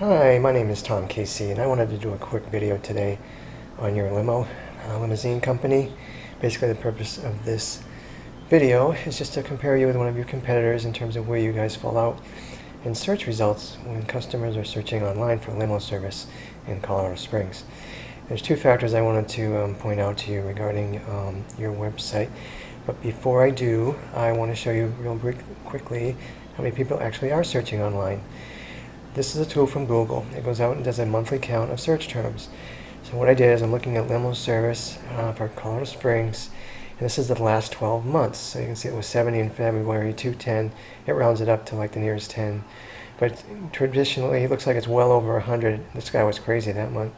Hi, my name is Tom Casey, and I wanted to do a quick video today on your Limo limousine company. Basically, the purpose of this video is just to compare you with one of your competitors in terms of where you guys fall out in search results when customers are searching online for limo service in Colorado Springs. There's two factors I wanted to point out to you regarding your website. But before I do, I want to show you real quickly how many people actually are searching online. This is a tool from Google. It goes out and does a monthly count of search terms. So what I did is I'm looking at limo service for Colorado Springs, and this is the last 12 months. So you can see it was 70 in February, 210. It rounds it up to like the nearest 10. But traditionally, it looks like it's well over 100. This guy was crazy that month.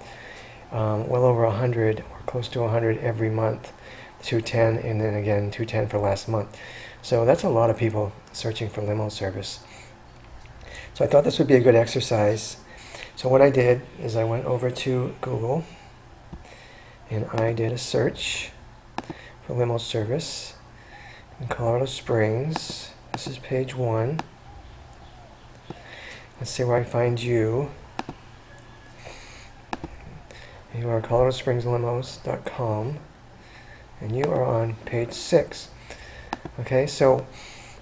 Well over 100 or close to 100 every month. 210 and then again 210 for last month. So that's a lot of people searching for limo service. So I thought this would be a good exercise. So what I did is I went over to Google and I did a search for limo service in Colorado Springs. This is page 1. Let's see where I find you. You are coloradospringslimos.com and you are on page 6. Okay, so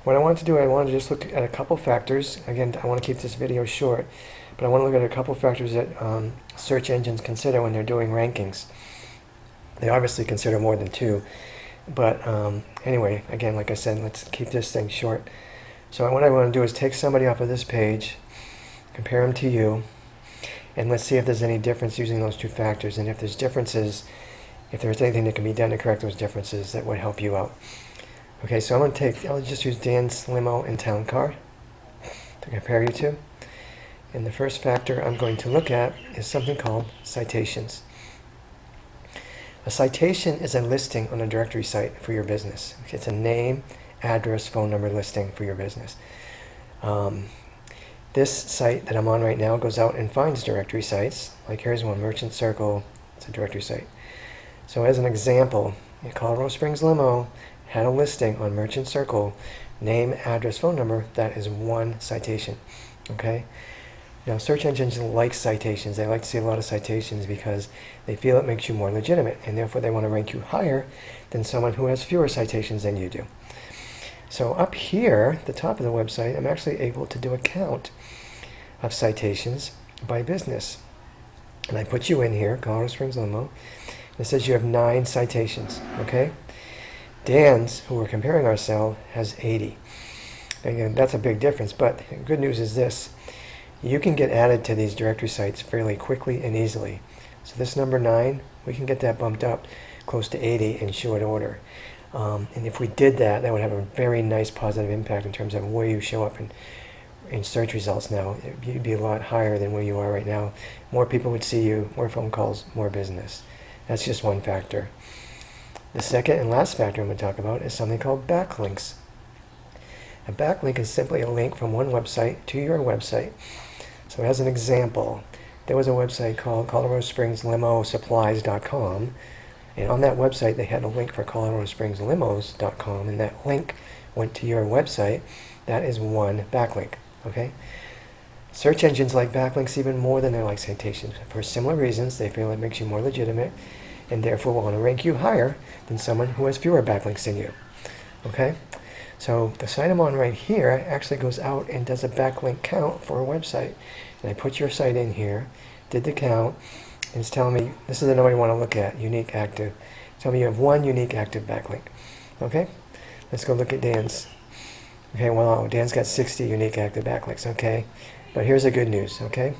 what I want to do, I want to just look at a couple factors. Again, I want to keep this video short, but I want to look at a couple factors that search engines consider when they're doing rankings. They obviously consider more than 2, but anyway, again, like I said, let's keep this thing short. So what I want to do is take somebody off of this page, compare them to you, and let's see if there's any difference using those two factors, and if there's differences, if there's anything that can be done to correct those differences that would help you out. Okay, so I'll just use Dan's Limo and Town Car to compare you to. And the first factor I'm going to look at is something called citations. A citation is a listing on a directory site for your business. It's a name, address, phone number listing for your business. This site that I'm on right now goes out and finds directory sites. Like here's one, Merchant Circle. It's a directory site. So as an example, Colorado Springs Limo had a listing on Merchant Circle, name, address, phone number. That is one citation. Okay. Now search engines like citations. They like to see a lot of citations because they feel it makes you more legitimate, and therefore they want to rank you higher than someone who has fewer citations than you do. So up here at the top of the website, I'm actually able to do a count of citations by business. And I put you in here, Colorado Springs Limo. It says you have 9 citations. Okay. Dan's, who we're comparing ourselves, has 80. Again, that's a big difference, but the good news is this. You can get added to these directory sites fairly quickly and easily. So this number 9, we can get that bumped up close to 80 in short order. And if we did that, that would have a very nice positive impact in terms of where you show up in search results now. You'd be a lot higher than where you are right now. More people would see you, more phone calls, more business. That's just one factor. The second and last factor I'm going to talk about is something called backlinks. A backlink is simply a link from one website to your website. So as an example, there was a website called coloradospringslimosupplies.com, and on that website they had a link for coloradospringslimos.com, and that link went to your website. That is one backlink. Okay? Search engines like backlinks even more than they like citations. For similar reasons, they feel it makes you more legitimate, and therefore will want to rank you higher than someone who has fewer backlinks than you. Okay? So the site I'm on right here actually goes out and does a backlink count for a website. And I put your site in here, did the count, and it's telling me, this is the number you want to look at, unique active. Tell me you have 1 unique active backlink. Okay? Let's go look at Dan's. Okay, well, Dan's got 60 unique active backlinks. Okay? But here's the good news. Okay?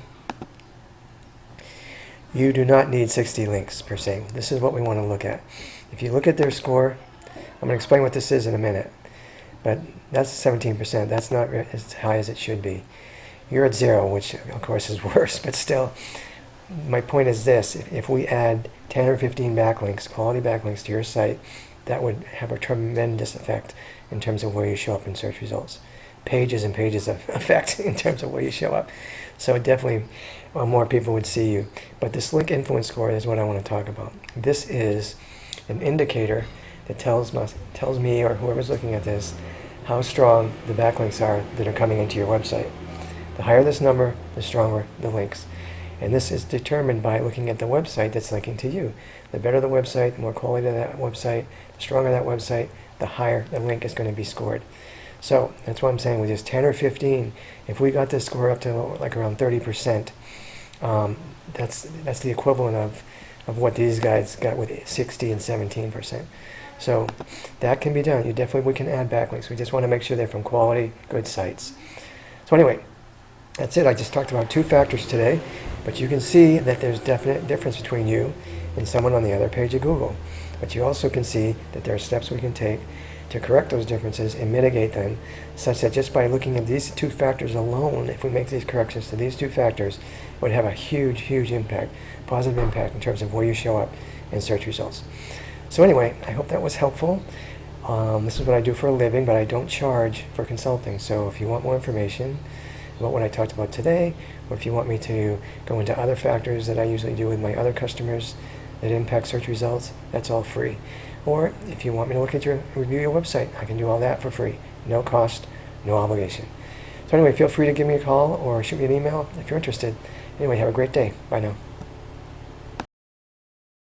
You do not need 60 links per se. This is what we want to look at. If you look at their score, I'm going to explain what this is in a minute, but that's 17%. That's not as high as it should be. You're at 0, which of course is worse, but still, my point is this. If we add 10 or 15 backlinks, quality backlinks to your site, that would have a tremendous effect in terms of where you show up in search results. Pages and pages of effect in terms of where you show up. So definitely more people would see you. But this link influence score is what I want to talk about. This is an indicator that tells me or whoever's looking at this how strong the backlinks are that are coming into your website. The higher this number, the stronger the links. And this is determined by looking at the website that's linking to you. The better the website, the more quality of that website, the stronger that website, the higher the link is going to be scored. So that's why I'm saying with just 10 or 15, if we got this score up to like around 30%, that's the equivalent of what these guys got with 60 and 17%. So that can be done. We can add backlinks. We just want to make sure they're from quality, good sites. So anyway, that's it. I just talked about 2 factors today, but you can see that there's definite difference between you and someone on the other page of Google. But you also can see that there are steps we can take to correct those differences and mitigate them, such that just by looking at these 2 factors alone, if we make these corrections to these 2 factors, it would have a huge, huge impact, positive impact in terms of where you show up in search results. So anyway, I hope that was helpful. This is what I do for a living, but I don't charge for consulting. So if you want more information about what I talked about today, or if you want me to go into other factors that I usually do with my other customers that impact search results, that's all free. Or if you want me to review your website, I can do all that for free. No cost, no obligation. So anyway, feel free to give me a call or shoot me an email if you're interested. Anyway, have a great day. Bye now.